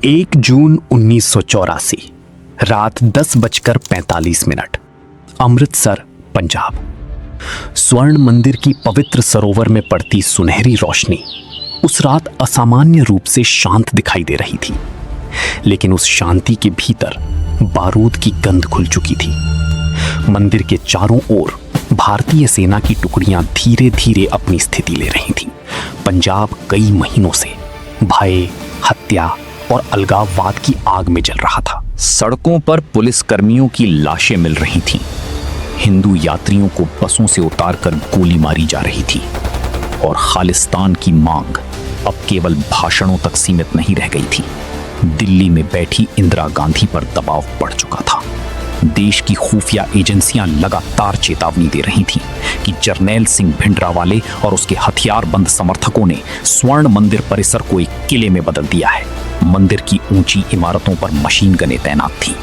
1 जून 1984 रात 10:45 अमृतसर, पंजाब। स्वर्ण मंदिर की पवित्र सरोवर में पड़ती सुनहरी रोशनी उस रात असामान्य रूप से शांत दिखाई दे रही थी, लेकिन उस शांति के भीतर बारूद की गंध घुल चुकी थी। मंदिर के चारों ओर भारतीय सेना की टुकड़ियां धीरे धीरे अपनी स्थिति ले रही थीं। पंजाब कई महीनों से भय, हत्या और अलगाववाद की आग में जल रहा था। सड़कों पर पुलिस कर्मियों की लाशें मिल रही थीं। हिंदू यात्रियों को बसों से उतारकर गोली मारी जा रही थी और खालिस्तान की मांग अब केवल भाषणों तक सीमित नहीं रह गई थी। दिल्ली में बैठी इंदिरा गांधी पर दबाव बढ़ चुका था। देश की खुफिया एजेंसियां लगातार चेतावनी दे रही थीं कि जरनैल सिंह भिंडरावाले और उसके हथियारबंद समर्थकों ने स्वर्ण मंदिर परिसर को एक किले में बदल दिया है। मंदिर की ऊंची इमारतों पर मशीन गनें तैनात थीं।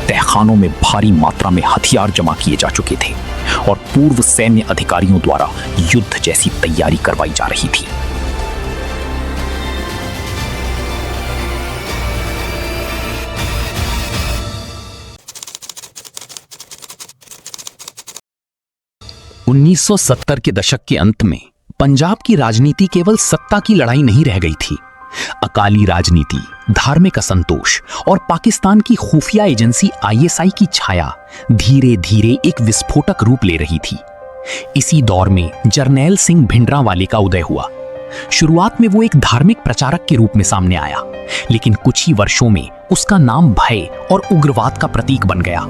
तहखानों में भारी मात्रा में हथियार जमा किए जा चुके थे और पूर्व सैन्य अधिकारियों द्वारा युद्ध जैसी तैयारी करवाई जा रही थी। $1970 के दशक के अंत में पंजाब की राजनीति केवल सत्ता की लड़ाई नहीं रह गई थी। अकाली राजनीति, धार्मिक असंतोष और पाकिस्तान की खुफिया एजेंसी ISI की छाया धीरे धीरे एक विस्फोटक रूप ले रही थी। इसी दौर में जरनैल सिंह भिंडरावाले का उदय हुआ। शुरुआत में वो एक धार्मिक प्रचारक के रूप में सामने आया, लेकिन कुछ ही वर्षों में उसका नाम भय और उग्रवाद का प्रतीक बन गया।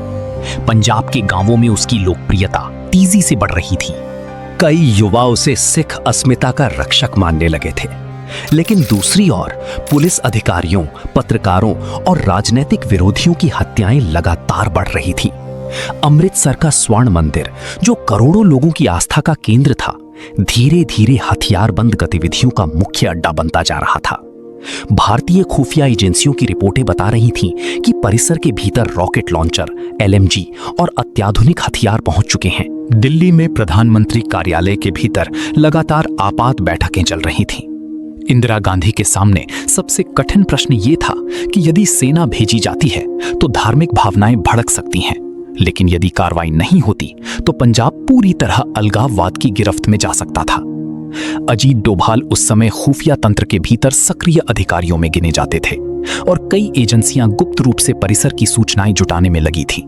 पंजाब के गांवों में उसकी लोकप्रियता तेजी से बढ़ रही थी। कई युवा उसे सिख अस्मिता का रक्षक मानने लगे थे, लेकिन दूसरी ओर पुलिस अधिकारियों, पत्रकारों और राजनीतिक विरोधियों की हत्याएं लगातार बढ़ रही थीं। अमृतसर का स्वर्ण मंदिर, जो करोड़ों लोगों की आस्था का केंद्र था, धीरे धीरे हथियारबंद गतिविधियों का मुख्य अड्डा बनता जा रहा था। भारतीय खुफिया एजेंसियों की रिपोर्टें बता रही थीं कि परिसर के भीतर रॉकेट लॉन्चर, LMG और अत्याधुनिक हथियार पहुंच चुके हैं। दिल्ली में प्रधानमंत्री कार्यालय के भीतर लगातार आपात बैठकें चल रही थीं। इंदिरा गांधी के सामने सबसे कठिन प्रश्न ये था कि यदि सेना भेजी जाती है तो धार्मिक भावनाएं भड़क सकती हैं, लेकिन यदि कार्रवाई नहीं होती तो पंजाब पूरी तरह अलगाववाद की गिरफ्त में जा सकता था। अजीत डोभाल उस समय खुफिया तंत्र के भीतर सक्रिय अधिकारियों में गिने जाते थे और कई एजेंसियां गुप्त रूप से परिसर की सूचनाएं जुटाने में लगी थी।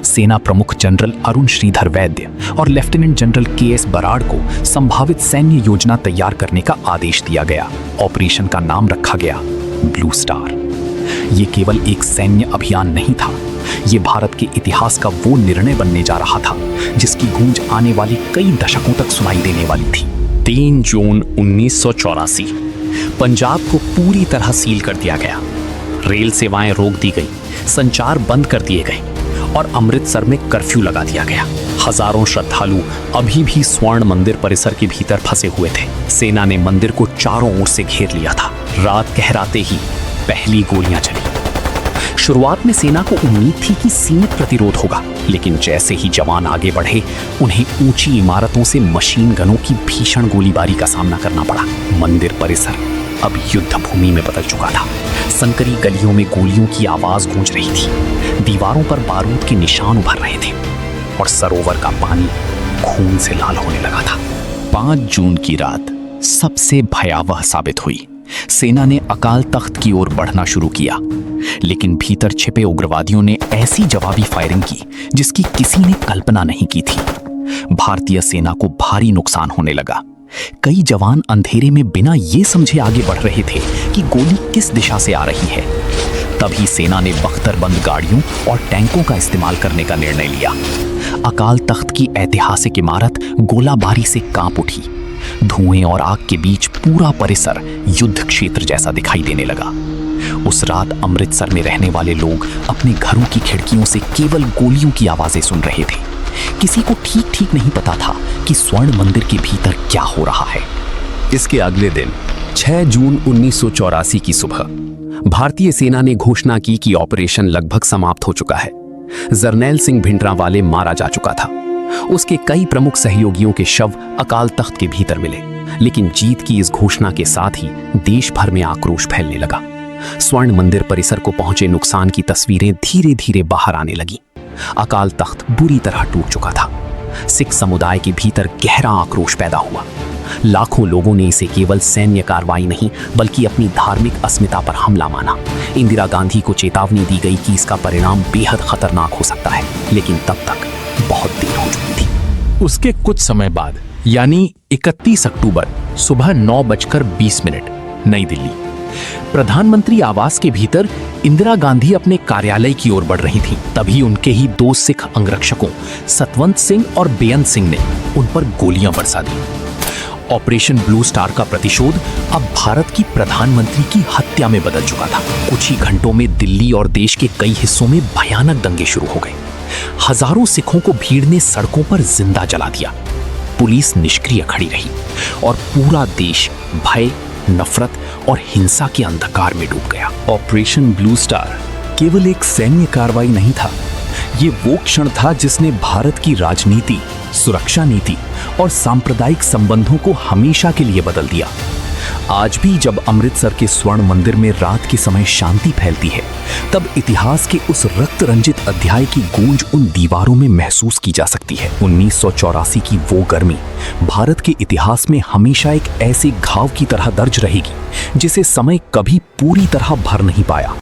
सेना प्रमुख जनरल अरुण श्रीधर वैद्य और लेफ्टिनेंट जनरल KS बराड़ को संभावित सैन्य योजना तैयार करने का आदेश दिया गया। ऑपरेशन का नाम रखा गया ब्लू स्टार। ये केवल एक सैन्य अभियान नहीं था, ये भारत के इतिहास का वो निर्णय बनने जा रहा था जिसकी गूंज आने वाले कई दशकों तक सुनाई देने वाली थी। 3 जून 1984 पंजाब को पूरी तरह सील कर दिया गया। रेल सेवाएं रोक दी गई, संचार बंद कर दिए गए और अमृतसर में कर्फ्यू लगा दिया गया। हजारों श्रद्धालु अभी भी स्वर्ण मंदिर परिसर के भीतर फंसे हुए थे। सेना ने मंदिर को चारों ओर से घेर लिया था। रात गहराते ही पहली गोलियां चली। शुरुआत में सेना को उम्मीद थी कि सीमित प्रतिरोध होगा, लेकिन जैसे ही जवान आगे बढ़े उन्हें ऊंची इमारतों से मशीन गनों की भीषण गोलीबारी का सामना करना पड़ा। मंदिर परिसर अब युद्ध भूमि में बदल चुका था। संकरी गलियों में गोलियों की आवाज गूंज रही थी, दीवारों पर बारूद के निशान उभर रहे थे और सरोवर का पानी खून से लाल होने लगा था। 5 जून की रात सबसे भयावह साबित हुई। सेना ने अकाल तख्त की ओर बढ़ना शुरू किया, लेकिन भीतर छिपे उग्रवादियों ने ऐसी जवाबी फायरिंग की जिसकी किसी ने कल्पना नहीं की थी। भारतीय सेना को भारी नुकसान होने लगा। कई जवान अंधेरे में बिना ये समझे आगे बढ़ रहे थे कि गोली किस दिशा से आ रही है। तभी सेना ने बख्तरबंद गाड़ियों और टैंकों का इस्तेमाल करने का निर्णय लिया। अकाल तख्त की ऐतिहासिक इमारत गोलाबारी से कांप उठी। धुएं और आग के बीच पूरा परिसर युद्ध क्षेत्र जैसा दिखाई देने लगा। उस रात अमृतसर में रहने वाले लोग अपने घरों की खिड़कियों से केवल गोलियों की आवाजें सुन रहे थे। किसी को ठीक नहीं पता था कि स्वर्ण मंदिर के भीतर क्या हो रहा है। इसके अगले दिन 6 जून 1984 की सुबह भारतीय सेना ने घोषणा की कि ऑपरेशन लगभग समाप्त हो चुका है। जरनैल सिंह भिंडरावाले मारा जा चुका था। उसके कई प्रमुख सहयोगियों के शव अकाल तख्त के भीतर मिले, लेकिन जीत की इस घोषणा के साथ ही देश भर में आक्रोश फैलने लगा। स्वर्ण मंदिर परिसर को पहुंचे नुकसान की तस्वीरें धीरे धीरे बाहर आने लगी। अकाल तख्त बुरी तरह टूट चुका था। सिख समुदाय के भीतर गहरा आक्रोश पैदा हुआ। लाखों लोगों ने इसे केवल सैन्य कार्रवाई नहीं बल्कि अपनी धार्मिक अस्मिता पर हमला माना। इंदिरा गांधी को चेतावनी दी गई कि इसका परिणाम बेहद खतरनाक हो सकता है, लेकिन तब तक बहुत देर हो चुकी थी। उसके कुछ समय बाद यानी 31 अक्टूबर सुबह 9:20 नई दिल्ली, प्रधानमंत्री आवास के भीतर इंदिरा गांधी अपने कार्यालय की ओर बढ़ रही थीं। तभी उनके ही दो सिख अंगरक्षकों सतवंत सिंह और बेअंत सिंह ने उन पर गोलियां बरसा दी। ऑपरेशन ब्लू स्टार का प्रतिशोध अब भारत की प्रधानमंत्री की हत्या में बदल चुका था। कुछ ही घंटों में दिल्ली और देश के कई हिस्सों में भयानक दंगे शुरू हो गए। हजारों सिखों को भीड़ ने सड़कों पर जिंदा जला दिया। पुलिस निष्क्रिय खड़ी रही और पूरा देश भय, नफरत और हिंसा के अंधकार में डूब गया। ऑपरेशन ब्लू स्टार केवल एक सैन्य कार्रवाई नहीं था, ये वो क्षण था जिसने भारत की राजनीति, सुरक्षा नीति और सांप्रदायिक संबंधों को हमेशा के लिए बदल दिया। आज भी जब अमृतसर के स्वर्ण मंदिर में रात के समय शांति फैलती है, तब इतिहास के उस रक्त रंजित अध्याय की गूंज उन दीवारों में महसूस की जा सकती है। 1984 की वो गर्मी भारत के इतिहास में हमेशा एक ऐसे घाव की तरह दर्ज रहेगी जिसे समय कभी पूरी तरह भर नहीं पाया।